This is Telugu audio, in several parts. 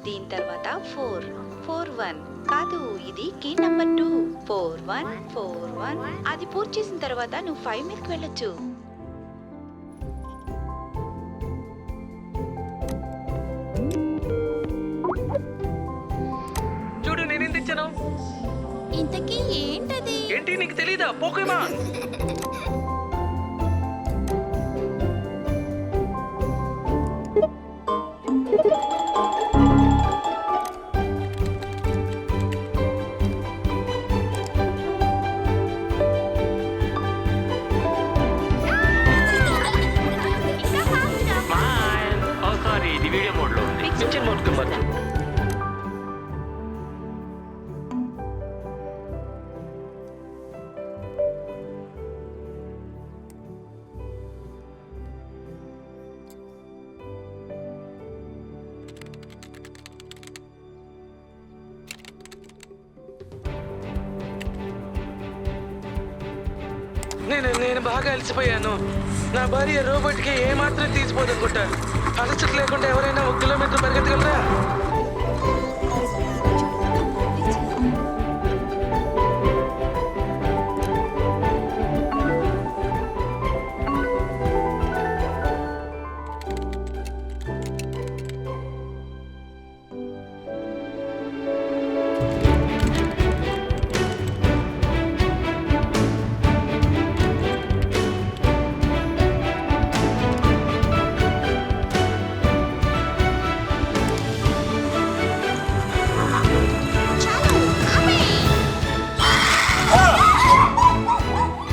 దీని తర్వాత 4 4 1 కాదు, ఇది కీ నంబర్ 2 4 1 4 1. అది పూర్తి చేసిన తర్వాత నువ్వు 5 మీదకి వెళ్ళొచ్చు. చూడు నేనేం తెచ్చాను. ఇంతకీ ఏంటది? ఏంటి నీకు తెలీదా? పోకేమాన్. ఇది వీడియో మోడ్ లో ఉంది. పిక్చర్ మోడ్ కి మార్చు. నేను బాగా అలసిపోయాను. నా భార్య రోబోట్కి ఏమాత్రం తీసిపోదనుకుంటా. అలసట లేకుండా ఎవరైనా 1 కిలోమీటర్ పరిగెత్తగలరా?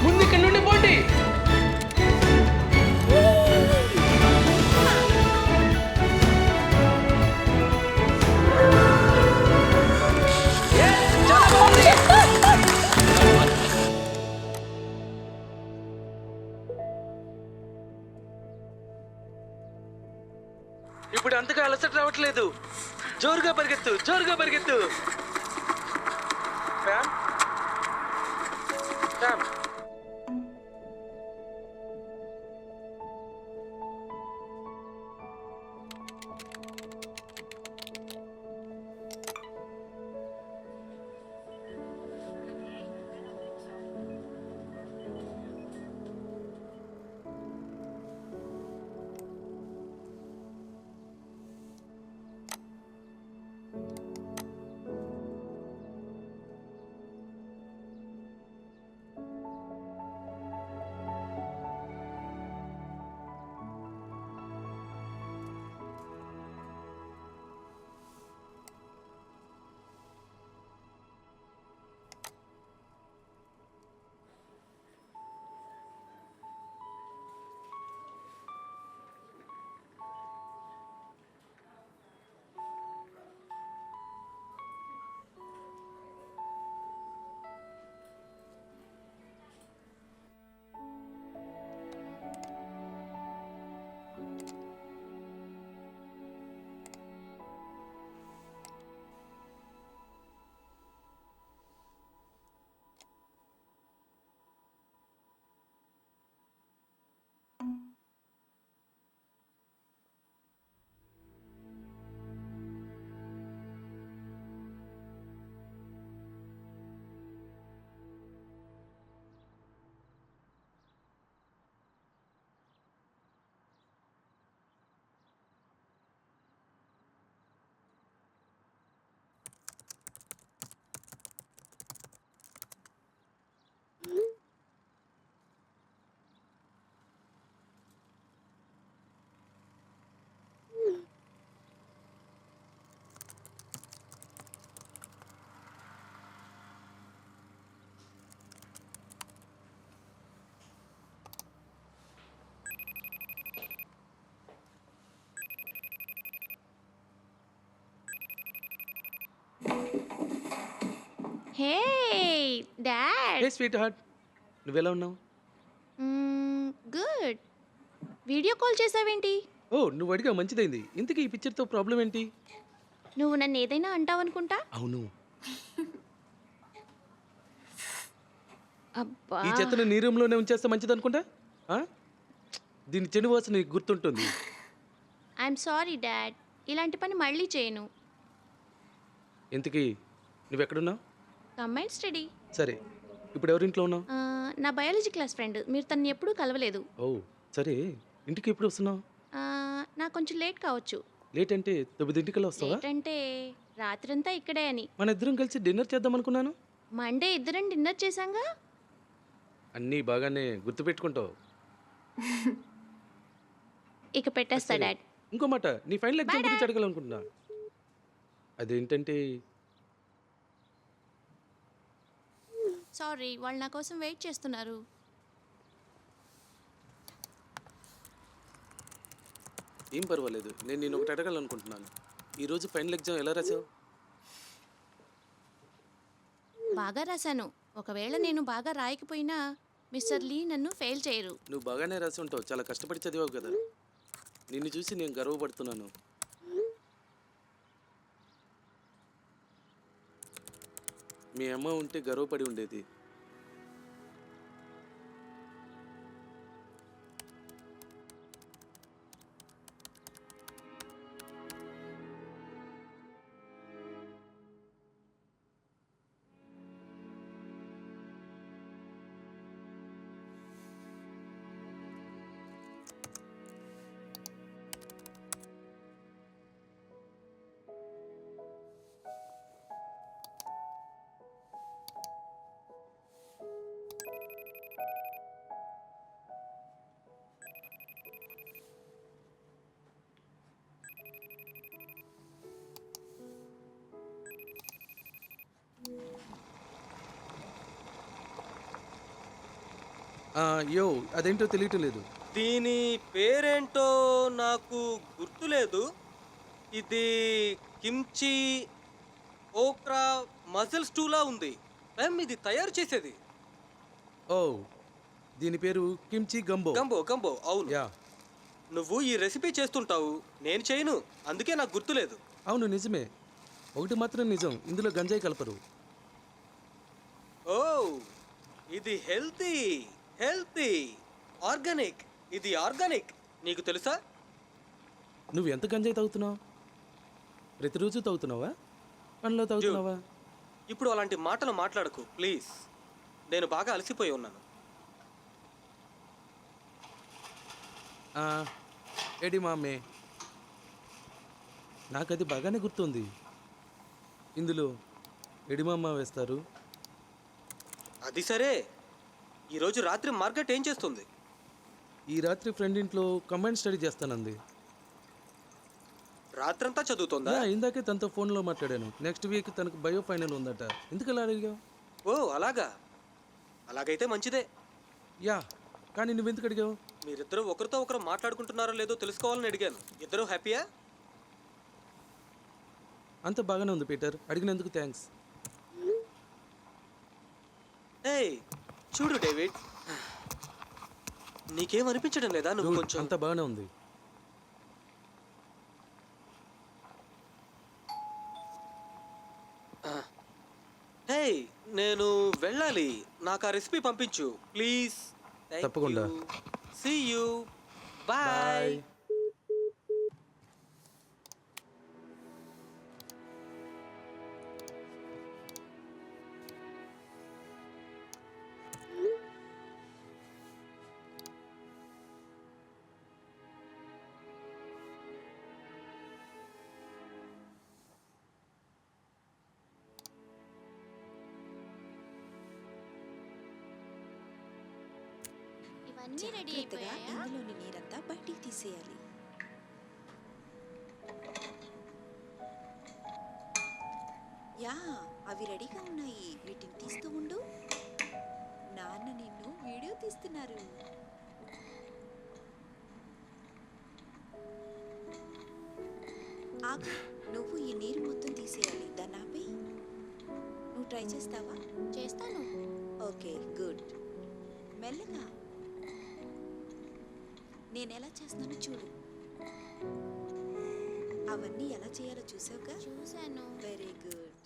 ముందు ఇక్కడ నుండి పోండి. చాలా బాగుంది. ఇప్పుడు అంతగా అలసట రావట్లేదు. జోరుగా పరిగెత్తు, జోరుగా పరిగెత్తు. Ma'am, ma'am. Hey dad. Hey sweetheart, నువ్వెలా ఉన్నావు? గుడ్. వీడియో కాల్ చేసావేంటి? ఓ, నువ్వు అడిగా మంచిదైంది. ఇంతకీ ఈ పిక్చర్తో ప్రాబ్లం ఏంటి? నువ్వు నన్ను ఏదైనా అంటావనుకుంటా. అవును, అబ్బా, ఈ చెత్తను నీ రూమ్లోనే ఉంచేస్తే మంచిది అనుకుంటా. దీని చెడు వాసన నీకు గుర్తుంటుంది. ఐఎమ్ సారీ డాడ్, ఇలాంటి పని మళ్ళీ చేయను. ఇంతకీ నువ్వెక్కడున్నావు? Combined study. సరే, ఇప్పుడు ఎవరింట్లో ఉన్నావు? నా బయాలజీ క్లాస్ ఫ్రెండ్. మీరు తన్ని ఎప్పుడూ కలవలేదు. ఓ సరే, ఇంటికి ఎప్పుడు వస్తున్నావు? నాకు కొంచెం లేట్ కావచ్చు. లేట్ అంటే 9:00కల్లా వస్తావా? లేట్ అంటే రాత్రంతా ఇక్కడే అని. మన ఇద్దరం కలిసి డిన్నర్ చేద్దాం అనుకున్నాను. మండే ఇద్దరం డిన్నర్ చేశాంగా. అన్నీ బాగానే గుర్తుపెట్టుకుంటావు. ఇక పెట్టేస్తా సరే. డాడ్. ఇంకో మాట, నీ ఫైనల్ ఎగ్జామ్ Bye, గురించి Dad. అడగాలనుకుంటున్నా. అదేంటంటే సారీ, వాళ్ళు నా కోసం వెయిట్ చేస్తున్నారు. ఏం పర్వాలేదు, నేను ఒకటి అడగాలనుకుంటున్నాను. ఈరోజు ఫైనల్ ఎగ్జామ్ ఎలా రాసావు? బాగా రాశాను. ఒకవేళ నేను బాగా రాయకపోయినా మిస్టర్ లీ నన్ను ఫెయిల్ చేయరు. నువ్వు బాగానే రాసి ఉంటావు, చాలా కష్టపడి చదివావు కదా. నిన్ను చూసి నేను గర్వపడుతున్నాను. మీ అమ్మ ఉంటే గర్వపడి ఉండేది. యో, అదేంటో తెలియటం లేదు. దీని పేరేంటో నాకు గుర్తులేదు. ఇది కిమ్చి ఓక్రా మజిల్ స్టూలా ఉంది. ఇది తయారు చేసేది ఓ, దీని పేరు కిమ్చి గంబో. గంబో అవును. యా, నువ్వు ఈ రెసిపీ చేస్తుంటావు, నేను చేయను, అందుకే నాకు గుర్తులేదు. అవును నిజమే. ఒకటి మాత్రం నిజం, ఇందులో గంజాయి కలపరు. ఓ, ఇది హెల్తీ ఆర్గానిక్. ఇది ఆర్గానిక్, నీకు తెలుసా? నువ్వు ఎంత గంజాయి తాగుతున్నావు? ప్రతిరోజు తాగుతున్నావా? పనిలో తాగుతున్నావా? ఇప్పుడు అలాంటి మాటలు మాట్లాడకు ప్లీజ్. నేను బాగా అలసిపోయి ఉన్నాను. ఏడి మా అమ్మే, నాకు అది బాగానే గుర్తుంది. ఇందులో ఎడిమమ్మ వేస్తారు. అది సరే, ఈరోజు రాత్రి మార్కెట్ ఏం చేస్తుంది? ఈ రాత్రి ఫ్రెండ్ ఇంట్లో కంబైన్ స్టడీ చేస్తానంది. రాత్రంతా చదువుతుందా? ఇందాకే తనతో ఫోన్లో మాట్లాడాను. నెక్స్ట్ వీక్ తనకు బయో ఫైనల్ ఉందట. ఎందుకు అలా అడిగావు? ఓ అలాగైతే మంచిదే. యా, కానీ నువ్వెందుకు అడిగావు? మీరిద్దరూ ఒకరితో ఒకరు మాట్లాడుకుంటున్నారో లేదో తెలుసుకోవాలని అడిగాను. ఇద్దరూ హ్యాపీయా? అంత బాగానే ఉంది పీటర్, అడిగినందుకు థ్యాంక్స్. ఏయ్ చూడు డేవిడ్, నీకేం అనిపించడం లేదా? నువ్వు కొంచెం అంత బాగానే ఉంది. హేయ్, నేను వెళ్ళాలి. నాకు ఆ రెసిపీ పంపించు ప్లీజ్. తప్పకుండా. See you, bye. ఇవన్నీ రెడీ జాగ్రత్తగా అయిపోయాయా? ఇందులోని నీరంతా బయటికి తీసేయాలి. యా, అవి రెడీగా ఉన్నాయి. వీటిని తీస్తూ ఉండు. నాన్న నిన్ను వీడియో తీస్తున్నారు. ఆగు, నువ్వు ఈ నీరు మొత్తం తీసేయాలి. దాన్ని ఆపి. నువ్వు ట్రై చేస్తావా? చేస్తాను. Okay, good. మెల్లగా. నేను ఎలా చేస్తున్నానో చూడు. అవన్నీ ఎలా చేయాలో చూసావుగా? చూశాను. Very good.